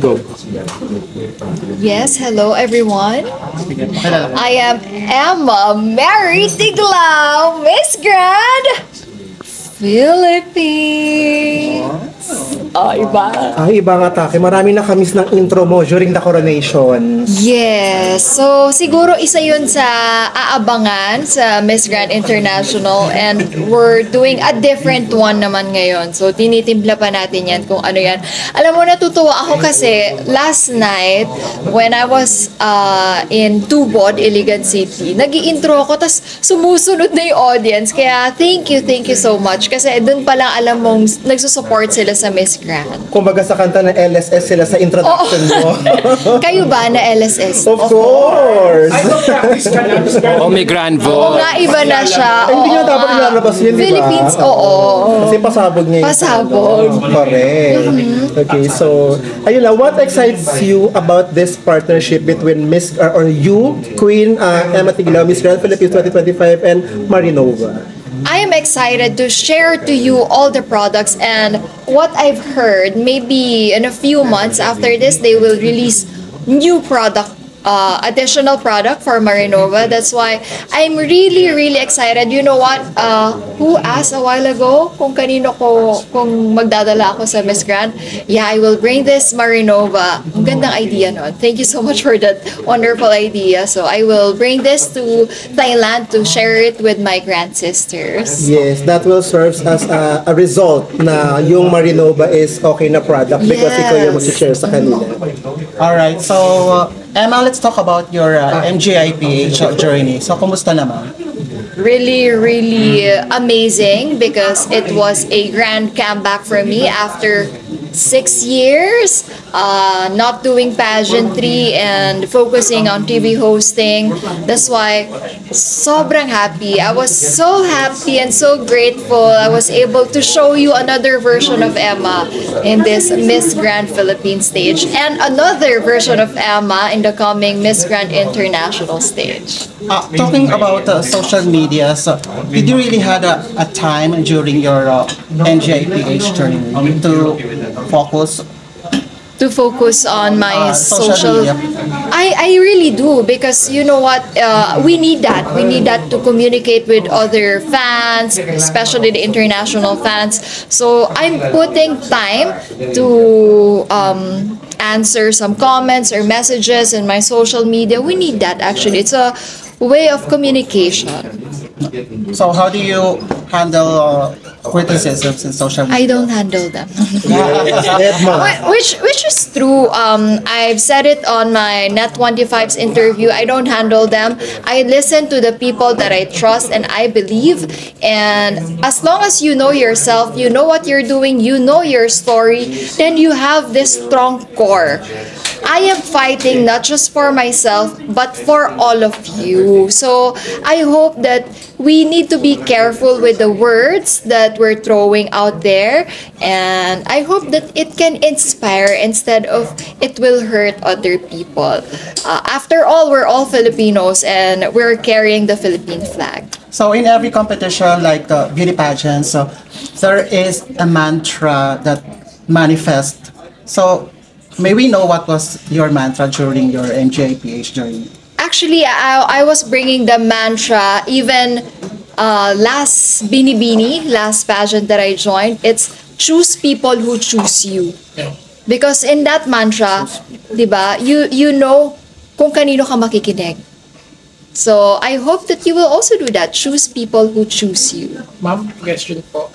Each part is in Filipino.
Go. Yes, hello everyone. I am Emma Mary Tiglao, Miss Grand Philippines. Iba. Ibang atake. Marami nakamiss ng intro mo during the coronation. Yes. So, siguro isa yun sa aabangan sa Miss Grand International and we're doing a different one naman ngayon. So, tinitimpla pa natin yan kung ano yan. Alam mo, natutuwa ako kasi last night when I was in Tubod, Iligan City, nag-i-intro ako tas sumusunod na yung audience. Kaya, thank you so much. Kasi doon pa lang alam mong nagsusupport sila sa Miss Grand. Kumbaga sa kanta ng LSS sila sa introduction mo. Kayo ba na LSS? Of course! Oh, may grand Oo vote. nga, iba na siya. Hindi nyo dapat ilalabas yun, di ba? Philippines, oo. Kasi pasabog niya yung Pasabog. Correct. Okay, so, ayun lang, what excites you about this partnership between Miss, or you, Queen Emma Tiglao, Miss Grand Philippines 2025, and Marinova? I am excited to share to you all the products and what I've heard. Maybe in a few months after this, they will release new product, additional product for Marinova. That's why I'm really excited. You know what? Who asked a while ago kung magdadala ako sa Miss Grand? Yeah, I will bring this Marinova. Ang gandang idea nun. Thank you so much for that wonderful idea. So I will bring this to Thailand to share it with my grand sisters. Yes, that will serve as a result na yung Marinova is okay na product because ikaw yung Yes. mag-share sa kanila. Alright, so Emma, let's talk about your MGIPH journey. So, kumusta naman? Really amazing because it was a grand comeback for me after 6 years not doing pageantry and focusing on TV hosting. That's why sobrang happy. I was so happy and so grateful I was able to show you another version of Emma in this Miss Grand Philippines stage and another version of Emma in the coming Miss Grand International stage. Talking about social media, so did you really had a time during your NGIPH journey to focus on my social media? I really do because you know what, we need that to communicate with other fans, especially the international fans. So I'm putting time to answer some comments or messages in my social media. We need that actually. It's a way of communication. So, how do you handle criticisms in social media? I don't handle them. Emma. Which is true. I've said it on my Net25's interview. I don't handle them. I listen to the people that I trust and I believe. And as long as you know yourself, you know what you're doing, you know your story, then you have this strong core. I am fighting not just for myself, but for all of you. So I hope that we need to be careful with the words that we're throwing out there. And I hope that it can inspire instead of it will hurt other people. After all, we're all Filipinos and we're carrying the Philippine flag. So, in every competition, like beauty pageants, so there is a mantra that manifests. So, may we know what was your mantra during your MGIPH journey? Actually, I was bringing the mantra even last Binibini, last pageant that I joined. It's choose people who choose you. Because in that mantra, diba, you know kung kanino ka makikinig. So, I hope that you will also do that. Choose people who choose you. Ma'am, question po.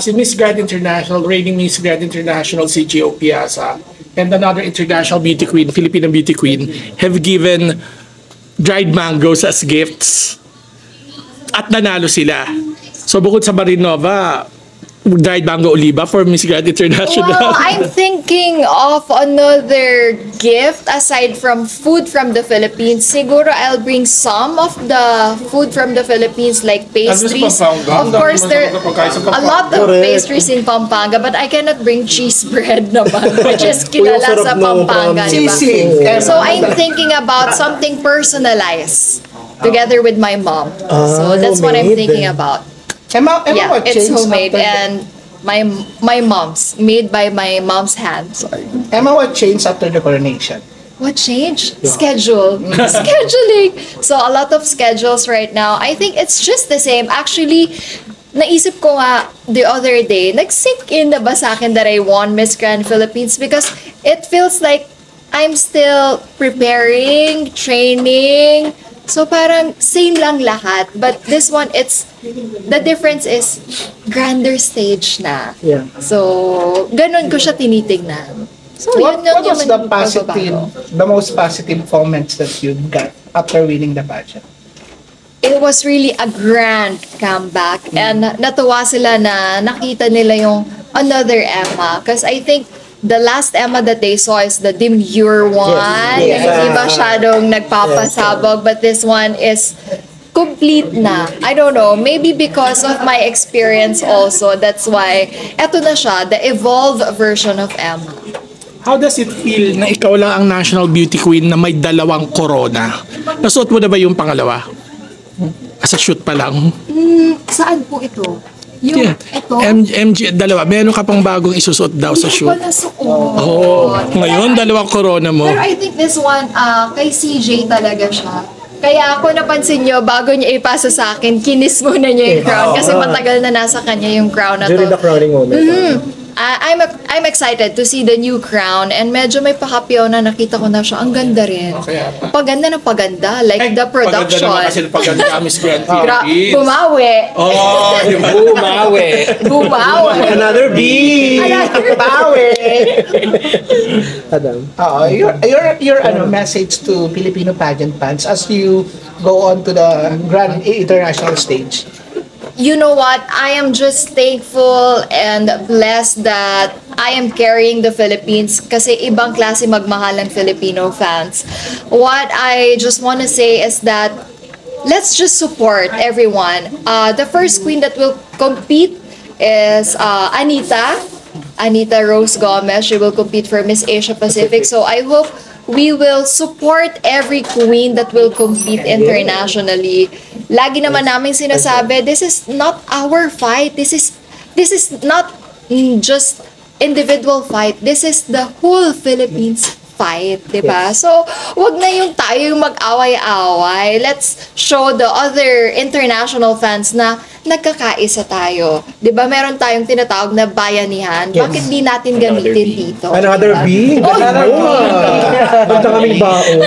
Si Miss Grand International, reigning Miss Grand International CGO Piazza, and another international beauty queen, Filipino beauty queen, have given dried mangoes as gifts. At nanalo sila. So, bukod sa Marinova, dried mango oliva for Miss Grand International. Well, I'm thinking of another gift aside from food from the Philippines. Siguro I'll bring some of the food from the Philippines like pastries. Of course, there are a lot of pastries in Pampanga, but I cannot bring cheese bread naman, which is kilala sa Pampanga, diba? So I'm thinking about something personalized together with my mom. So that's what I'm thinking about. Emma, Yeah, what it's changed homemade after and my mom's, made by my mom's hands. Emma, what changed after the coronation? What changed? Schedule. Scheduling. So, a lot of schedules right now. I think it's just the same. Actually, naisip ko nga the other day, nag-sink in na ba sa akin that I won Miss Grand Philippines because it feels like I'm still preparing, training. So, parang same lang lahat. But this one, the difference is grander stage na. Yeah. So, ganun ko siya tinitignan. So, What yun was yung the positive, the most positive moments that you got after winning the pageant? It was really a grand comeback. And natuwa sila na nakita nila yung another Emma. Because I think the last Emma that they saw is the demure one. Yes. Hindi masyadong nagpapasabog. But this one is complete na. I don't know. Maybe because of my experience also. That's why, eto na siya, the evolved version of Emma. How does it feel na ikaw lang ang National Beauty Queen na may dalawang corona? Nasuot mo na ba yung pangalawa? As a shoot pa lang? Saan po ito? Yung Yeah. ito? MG, dalawa. Meron ka pang bagong isusuot daw sa shoot. Wala suot. Oh, ngayon dalawang corona mo. Pero I think this one, kay CJ talaga siya. Kaya kung napansin nyo, bago niya ipasa sa akin, kinis muna niya yung crown kasi matagal na nasa kanya yung crown na During to. the crowning moment. I'm excited to see the new crown and medyo may pakapyaw na nakita ko na siya. Ang ganda rin. Kaya pa. Paganda na paganda. Like the production. Paganda naman kasi paganda Miss Grand Gra- Philippines. bumawi. Oh, di ba? Bumawi. Bumawi. Another B! Bawi! Adam. Your message to Filipino pageant fans as you go on to the grand international stage. You know what? I am just thankful and blessed that I am carrying the Philippines kasi ibang klase magmahal ang Filipino fans. What I just want to say is that let's just support everyone. The first queen that will compete is Anita Rose Gomez. She will compete for Miss Asia Pacific. So I hope we will support every queen that will compete internationally. Lagi naman namin sinasabi, this is not our fight. This is not just individual fight. This is the whole Philippines fight, di ba? So, wag na yung tayo yung mag-away-away. Let's show the other international fans na nagkakaisa tayo. Di ba? Meron tayong tinatawag na bayanihan. Bakit di natin gamitin dito? Another B? Another B. Basta kaming baon.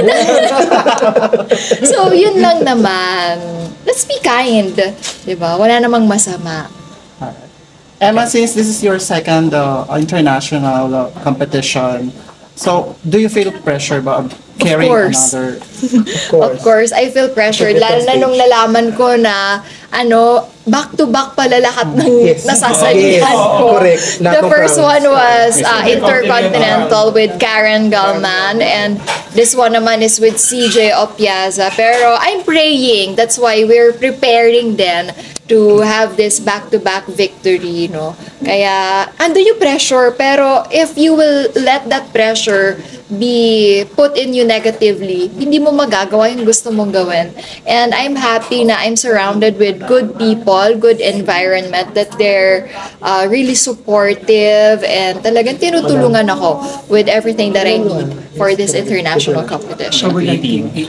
So, yun lang naman. Let's be kind. Diba? Wala namang masama. Emma, since this is your second international competition, so do you feel pressure about carrying course. another? Of course, I feel pressured. Lalo na nung nalaman ko na, back-to-back pala lahat ng Yes. nasasalihan Yes. ko. Correct. The Nato first crowns. one was Intercontinental with Karen Galman, and this one naman is with CJ Opiaza. Pero I'm praying. That's why we're preparing then to have this back-to-back victory, no? Kaya, ando yung pressure, pero if you will let that pressure be put in you negatively, hindi mo magagawa yung gusto mong gawin. And I'm happy na I'm surrounded with good people, good environment, that they're really supportive and talagang tinutulungan ako with everything that I need for this international competition.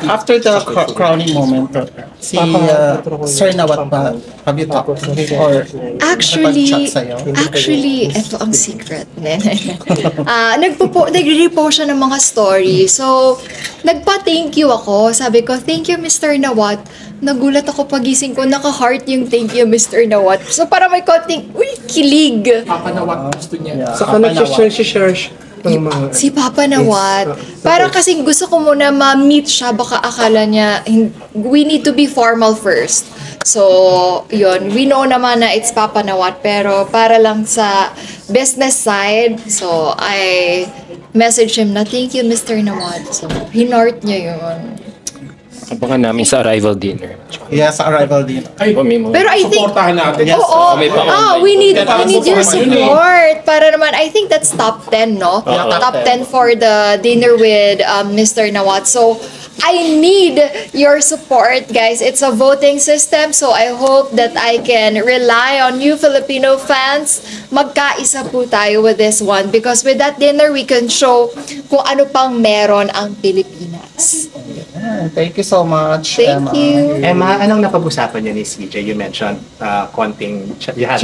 After the crowning moment, si Sir Nawat ba, have you talked or Actually, nakapag-chat sa'yo? ito ang secret. Nagre-repost siya ng mga story. So, nagpa-thank you ako. Sabi ko, thank you, Mr. Nawat. Nagulat ako pagising ko, naka-heart yung thank you, Mr. Nawat. So, para may konting, kilig. Papanawat gusto niya. Saka nag-share ng mga... Si Papa Nawat. Parang kasing gusto ko muna ma-meet siya, baka akala niya, we need to be formal first. So, yun. We know naman na it's Papa Nawat, pero para lang sa business side, so I message him na, thank you, Mr. Nawat. So, hinort niya yun. Abangan namin sa arrival dinner. Yeah, sa arrival din. Ay, Pero I think, supportahan natin. Yes. oo, May pa-online. we need your Yun eh. support. Para naman, I think that's top 10, no? Oo. Top 10 for the dinner with Mr. Nawat. So, I need your support, guys. It's a voting system, so I hope that I can rely on you Filipino fans. Magkaisa po tayo with this one because with that dinner, we can show kung ano pang meron ang Pilipinas. Thank you so much, Thank Emma. you. Emma, anong napag-usapan niyo ni CJ? You mentioned konting... You had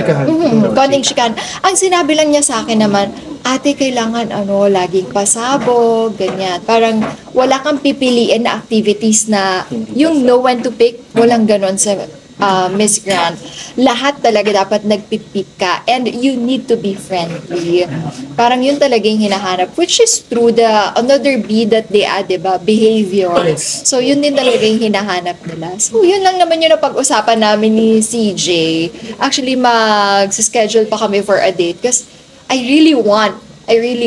Konting chikan. Ang sinabi lang niya sa akin naman, ate, kailangan laging pasabog, ganyan. Parang wala kang pipiliin na activities na yung know when to pick, walang ganon sa Miss Grand. Lahat talaga dapat nagpipik ka and you need to be friendly. Parang yun talagang hinahanap, which is true, the another B that they add, diba? Behavior. So yun din talaga yung hinahanap nila. So yun lang naman yung napag-usapan namin ni CJ. Actually, mag-schedule pa kami for a date kasi I really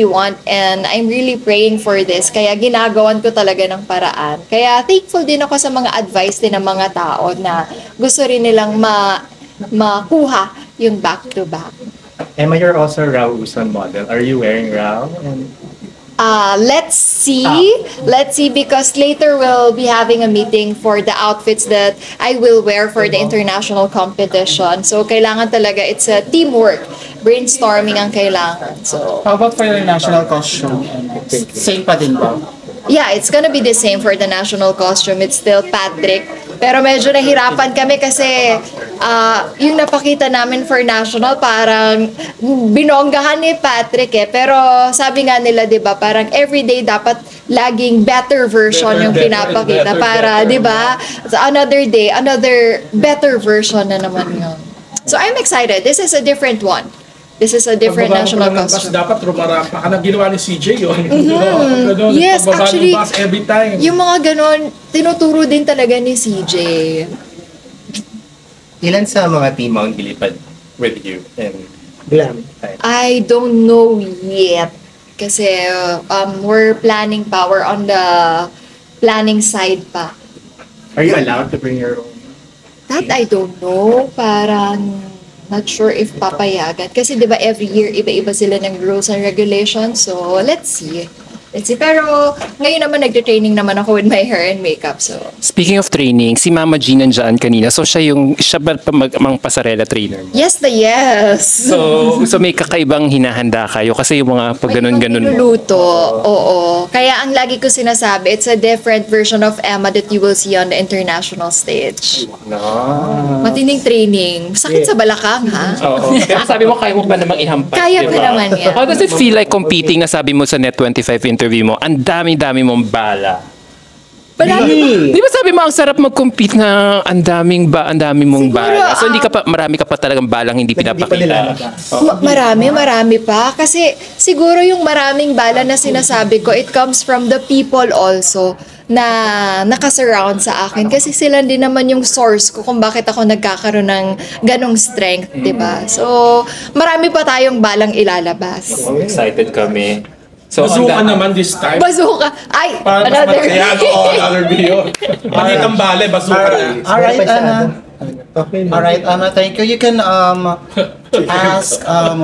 want and I'm really praying for this. Kaya ginagawan ko talaga ng paraan. Kaya thankful din ako sa mga advice din ng mga tao na gusto rin nilang makuha yung back-to-back. Emma, you're also Rao Uson model. Are you wearing Rao? Let's see. Let's see because later we'll be having a meeting for the outfits that I will wear for the international competition. So kailangan talaga, it's a teamwork. Brainstorming ang kailangan. So How about for your national costume? Same pa din ba? yeah, it's gonna be the same for the national costume. It's still Patrick. Pero medyo nahirapan kami kasi yung napakita namin for national, parang binonggahan ni Patrick eh. Pero sabi nga nila, di ba, parang everyday dapat laging better version yung pinapakita. Para, di ba, so another day, another better version na naman yun. So I'm excited. This is a different one. This is a different national costume. Dapat rumarampa ka na ginawa ni CJ yun. Yes, actually, every time. yung mga ganon, tinuturo din talaga ni CJ. Ilan sa mga team ang ilipad with you? And Glam. I don't know yet. Kasi we're planning pa. We're on the planning side pa. are you allowed to bring your own? That I don't know. Parang not sure if papayagan. Kasi di ba every year, iba-iba sila ng rules and regulations. So, let's see. Let's see. Pero, ngayon naman, nagte-training naman ako with my hair and makeup. So, Speaking of training, si Mama G nandyan kanina. So siya ba mang pasarela trainer mo? yes na yes. So may kakaibang hinahanda kayo kasi yung mga pag ganun-ganun. May niluluto. Oo. Kaya ang lagi ko sinasabi, it's a different version of Emma that you will see on the international stage. No. Matinding training. Sakit sa balakang, ha? Oo. Pero sabi mo, kaya mo pa namang ihampas, Kaya di ko ba? naman yan. How does it feel like competing na sabi mo sa Net25 interview mo, ang dami-dami mong bala? Di ba sabi mo, ang sarap mag-compete na ang dami mong Siguro, bala? So hindi marami ka pa talagang balang hindi pinapakita. Marami pa. Kasi siguro yung maraming bala na sinasabi ko, it comes from the people also na nakasurround sa akin. Kasi sila din naman yung source ko kung bakit ako nagkakaroon ng ganong strength, di ba? So, marami pa tayong balang ilalabas. So, excited kami. So, Bazooka naman this time. Bazooka! Ay! Para mas Another! matayan. Another video. Maliit ang bale, bazooka. Alright, Anna. Okay. Alright, Anna, thank you. You can ask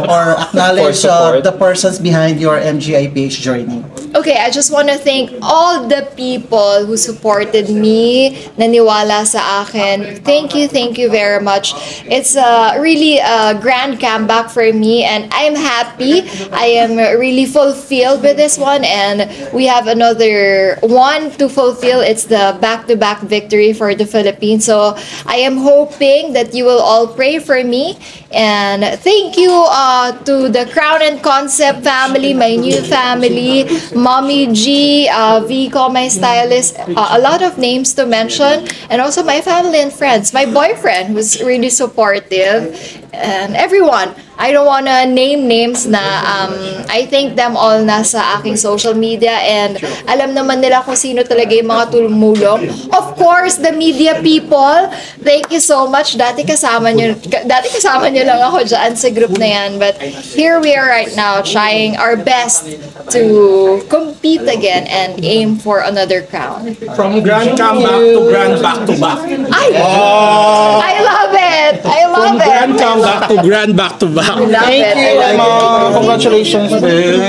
or acknowledge the persons behind your MGIPH journey. Okay, I just want to thank all the people who supported me, naniwala sa akin. Thank you very much. It's really a grand comeback for me and I'm happy. I am really fulfilled with this one and we have another one to fulfill. It's the back-to-back victory for the Philippines. So I am hoping that you will all pray for me. And thank you to the Crown and Concept family, my new family, Mommy G, Vico, my stylist, a lot of names to mention, and also my family and friends, my boyfriend who's really supportive, and everyone. I don't wanna name names na I thank them all na sa aking social media and alam naman nila kung sino talaga yung mga tumulong. Of course, the media people, thank you so much. Dati kasama nyo lang ako dyan sa group na yan. But here we are right now trying our best to compete again and aim for another crown. From grand comeback to grand back-to-back. I love it! I love From grand it! comeback to grand back-to-back. I love Thank it. you, I love it. Emma. Congratulations, babe.